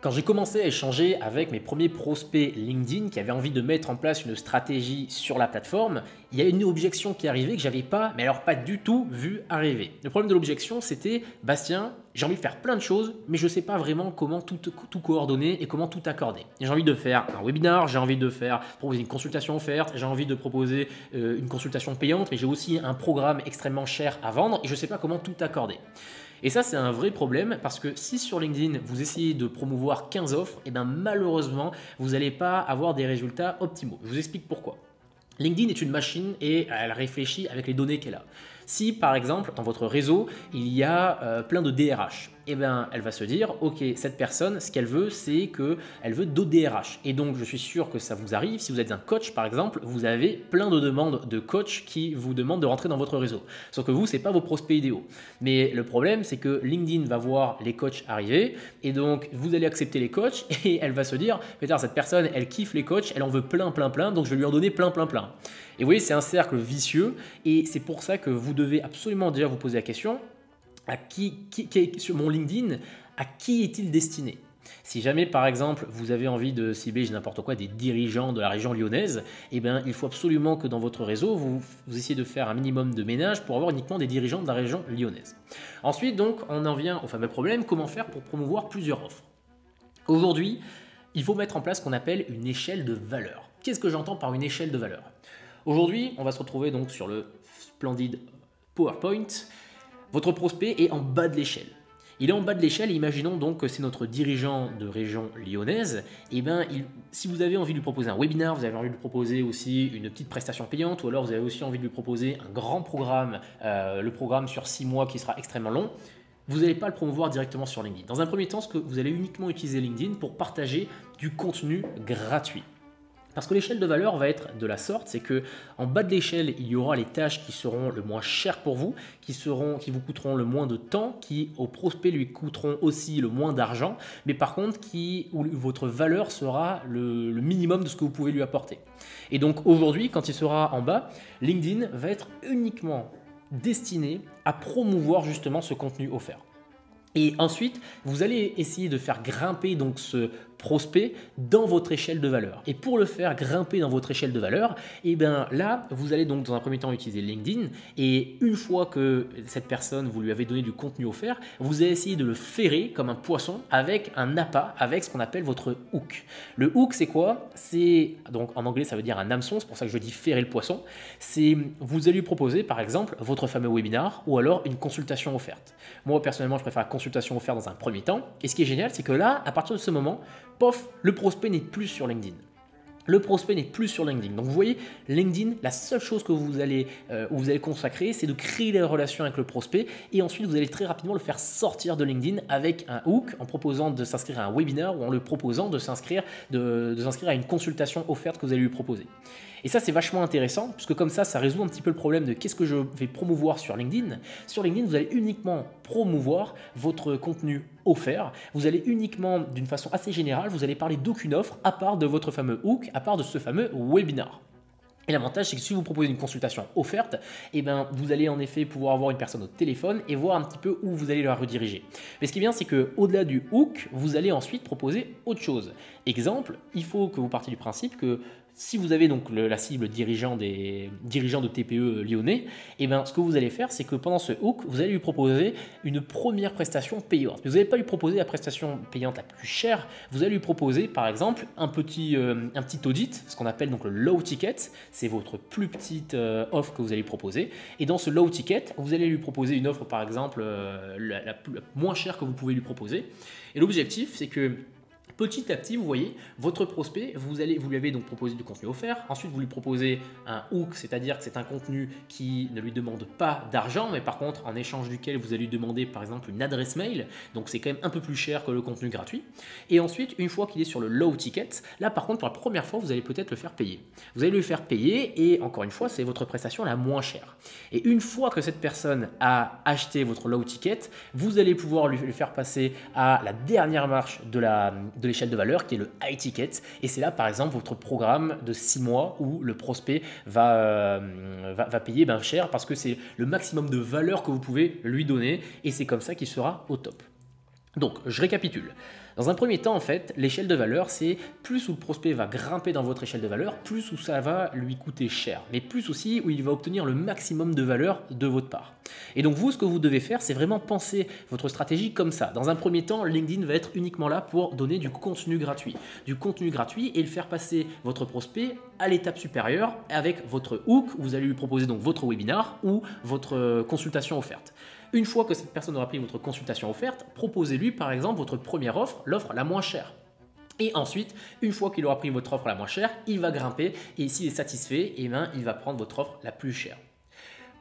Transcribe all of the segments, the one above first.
Quand j'ai commencé à échanger avec mes premiers prospects LinkedIn qui avaient envie de mettre en place une stratégie sur la plateforme, il y a une objection qui arrivait que j'avais pas, mais alors pas du tout vu arriver. Le problème de l'objection, c'était Bastien, j'ai envie de faire plein de choses, mais je ne sais pas vraiment comment tout coordonner et comment tout accorder. J'ai envie de faire un webinar, j'ai envie de proposer une consultation offerte, j'ai envie de proposer une consultation payante, mais j'ai aussi un programme extrêmement cher à vendre et je ne sais pas comment tout accorder. Et ça, c'est un vrai problème parce que si sur LinkedIn, vous essayez de promouvoir 15 offres, et bien malheureusement, vous n'allez pas avoir des résultats optimaux. Je vous explique pourquoi. LinkedIn est une machine et elle réfléchit avec les données qu'elle a. Si par exemple dans votre réseau il y a plein de DRH, eh bien, elle va se dire ok, cette personne ce qu'elle veut c'est qu'elle veut d'autres DRH et donc je suis sûr que ça vous arrive si vous êtes un coach par exemple, vous avez plein de demandes de coach qui vous demandent de rentrer dans votre réseau. Sauf que vous c'est pas vos prospects idéaux. Mais le problème c'est que LinkedIn va voir les coachs arriver et donc vous allez accepter les coachs et elle va se dire putain cette personne elle kiffe les coachs, elle en veut plein donc je vais lui en donner plein. Et vous voyez, c'est un cercle vicieux et c'est pour ça que vous devez absolument déjà vous poser la question à qui sur mon LinkedIn, à qui est-il destiné? Si jamais, par exemple, vous avez envie de cibler, n'importe quoi, des dirigeants de la région lyonnaise, eh bien, il faut absolument que dans votre réseau, vous essayez de faire un minimum de ménage pour avoir uniquement des dirigeants de la région lyonnaise. Ensuite, donc, on en vient au fameux problème, comment faire pour promouvoir plusieurs offres? Aujourd'hui, il faut mettre en place ce qu'on appelle une échelle de valeur. Qu'est-ce que j'entends par une échelle de valeur? Aujourd'hui, on va se retrouver donc sur le splendide PowerPoint. Votre prospect est en bas de l'échelle. Il est en bas de l'échelle, imaginons donc que c'est notre dirigeant de région lyonnaise. Et bien, si vous avez envie de lui proposer un webinar, vous avez envie de lui proposer aussi une petite prestation payante, ou alors vous avez aussi envie de lui proposer un grand programme, le programme sur 6 mois qui sera extrêmement long, vous n'allez pas le promouvoir directement sur LinkedIn. Dans un premier temps, vous allez uniquement utiliser LinkedIn pour partager du contenu gratuit. Parce que l'échelle de valeur va être de la sorte, c'est que en bas de l'échelle, il y aura les tâches qui seront le moins chères pour vous, qui vous coûteront le moins de temps, qui au prospect lui coûteront aussi le moins d'argent, mais par contre où votre valeur sera le minimum de ce que vous pouvez lui apporter. Et donc aujourd'hui, quand il sera en bas, LinkedIn va être uniquement destiné à promouvoir justement ce contenu offert. Et ensuite, vous allez essayer de faire grimper donc ce prospect dans votre échelle de valeur. Et pour le faire grimper dans votre échelle de valeur, et bien là, vous allez donc dans un premier temps utiliser LinkedIn. Et une fois que cette personne, vous lui avez donné du contenu offert, vous allez essayer de le ferrer comme un poisson avec un appât, avec ce qu'on appelle votre hook. Le hook, c'est quoi? C'est donc en anglais, ça veut dire un hameçon. C'est pour ça que je dis ferrer le poisson. C'est vous allez lui proposer par exemple votre fameux webinar ou alors une consultation offerte. Moi personnellement, je préfère la consultation offerte dans un premier temps. Et ce qui est génial, c'est que là, à partir de ce moment, pof, le prospect n'est plus sur LinkedIn. Le prospect n'est plus sur LinkedIn. Donc vous voyez, LinkedIn, la seule chose que vous allez consacrer, c'est de créer des relations avec le prospect et ensuite vous allez très rapidement le faire sortir de LinkedIn avec un hook en proposant de s'inscrire à un webinar ou en le proposant de s'inscrire à une consultation offerte que vous allez lui proposer. Et ça, c'est vachement intéressant parce que comme ça résout un petit peu le problème de qu'est-ce que je vais promouvoir sur LinkedIn. Sur LinkedIn, vous allez uniquement promouvoir votre contenu offert. Vous allez uniquement, d'une façon assez générale, vous allez parler d'aucune offre à part de votre fameux hook, à part de ce fameux webinar. Et l'avantage, c'est que si vous proposez une consultation offerte, eh ben, vous allez en effet pouvoir avoir une personne au téléphone et voir un petit peu où vous allez la rediriger. Mais ce qui est bien, c'est qu'au-delà du hook, vous allez ensuite proposer autre chose. Exemple, il faut que vous partiez du principe que si vous avez donc la cible dirigeant de TPE lyonnais, eh ben, ce que vous allez faire, c'est que pendant ce hook, vous allez lui proposer une première prestation payante. Mais vous n'allez pas lui proposer la prestation payante la plus chère, vous allez lui proposer par exemple un petit audit, ce qu'on appelle donc le low ticket, c'est votre plus petite offre que vous allez lui proposer. Et dans ce low ticket, vous allez lui proposer une offre par exemple la moins chère que vous pouvez lui proposer. Et l'objectif, c'est que petit à petit, vous voyez, votre prospect, vous lui avez donc proposé du contenu offert. Ensuite, vous lui proposez un hook, c'est-à-dire que c'est un contenu qui ne lui demande pas d'argent, mais par contre, en échange duquel vous allez lui demander par exemple une adresse mail. Donc, c'est quand même un peu plus cher que le contenu gratuit. Et ensuite, une fois qu'il est sur le low ticket, là par contre, pour la première fois, vous allez peut-être le faire payer. Vous allez le faire payer et encore une fois, c'est votre prestation la moins chère. Et une fois que cette personne a acheté votre low ticket, vous allez pouvoir lui faire passer à la dernière marche de l'échelle de valeur qui est le high ticket et c'est là par exemple votre programme de 6 mois où le prospect va payer cher parce que c'est le maximum de valeur que vous pouvez lui donner et c'est comme ça qu'il sera au top. Donc, je récapitule. Dans un premier temps, en fait, l'échelle de valeur, c'est plus où le prospect va grimper dans votre échelle de valeur, plus où ça va lui coûter cher, mais plus aussi où il va obtenir le maximum de valeur de votre part. Et donc vous, ce que vous devez faire, c'est vraiment penser votre stratégie comme ça. Dans un premier temps, LinkedIn va être uniquement là pour donner du contenu gratuit. Du contenu gratuit et le faire passer votre prospect à l'étape supérieure avec votre hook, où vous allez lui proposer donc votre webinar ou votre consultation offerte. Une fois que cette personne aura pris votre consultation offerte, proposez-lui par exemple votre première offre, l'offre la moins chère. Et ensuite, une fois qu'il aura pris votre offre la moins chère, il va grimper et s'il est satisfait, eh bien, il va prendre votre offre la plus chère.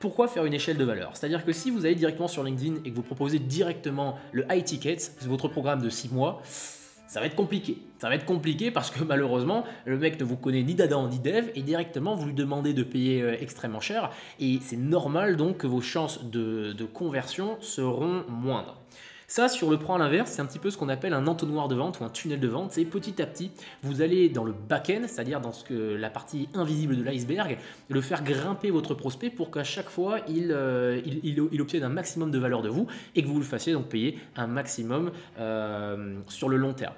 Pourquoi faire une échelle de valeur? C'est-à-dire que si vous allez directement sur LinkedIn et que vous proposez directement le high ticket, votre programme de 6 mois, ça va être compliqué. Ça va être compliqué parce que malheureusement, le mec ne vous connaît ni d'Adam ni d'Ève et directement vous lui demandez de payer extrêmement cher et c'est normal donc que vos chances de conversion seront moindres. Ça, sur le plan à l'inverse, c'est un petit peu ce qu'on appelle un entonnoir de vente ou un tunnel de vente. C'est petit à petit, vous allez dans le back-end, c'est-à-dire dans la partie invisible de l'iceberg, le faire grimper votre prospect pour qu'à chaque fois, il obtienne un maximum de valeur de vous et que vous le fassiez donc payer un maximum sur le long terme.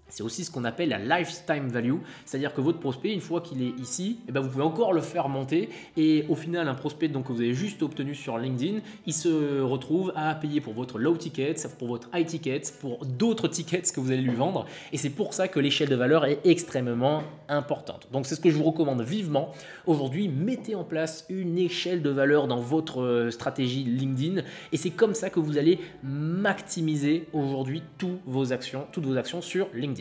C'est aussi ce qu'on appelle la lifetime value, c'est-à-dire que votre prospect, une fois qu'il est ici, eh bien vous pouvez encore le faire monter et au final, un prospect donc, que vous avez juste obtenu sur LinkedIn, il se retrouve à payer pour votre low ticket, pour votre high ticket, pour d'autres tickets que vous allez lui vendre et c'est pour ça que l'échelle de valeur est extrêmement importante. Donc c'est ce que je vous recommande vivement. Aujourd'hui, mettez en place une échelle de valeur dans votre stratégie LinkedIn et c'est comme ça que vous allez maximiser aujourd'hui toutes vos actions sur LinkedIn.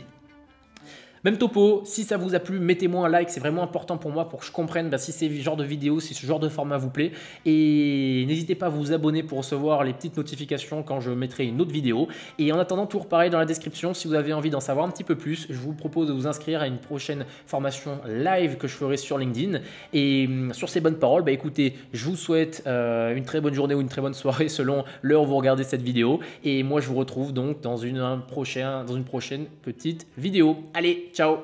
Même topo, si ça vous a plu, mettez-moi un like, c'est vraiment important pour moi pour que je comprenne si ce genre de vidéo, si ce genre de format vous plaît. Et n'hésitez pas à vous abonner pour recevoir les petites notifications quand je mettrai une autre vidéo. Et en attendant, toujours pareil dans la description, si vous avez envie d'en savoir un petit peu plus, je vous propose de vous inscrire à une prochaine formation live que je ferai sur LinkedIn. Et sur ces bonnes paroles, écoutez, je vous souhaite une très bonne journée ou une très bonne soirée selon l'heure où vous regardez cette vidéo. Et moi, je vous retrouve donc dans une prochaine petite vidéo. Allez, ciao!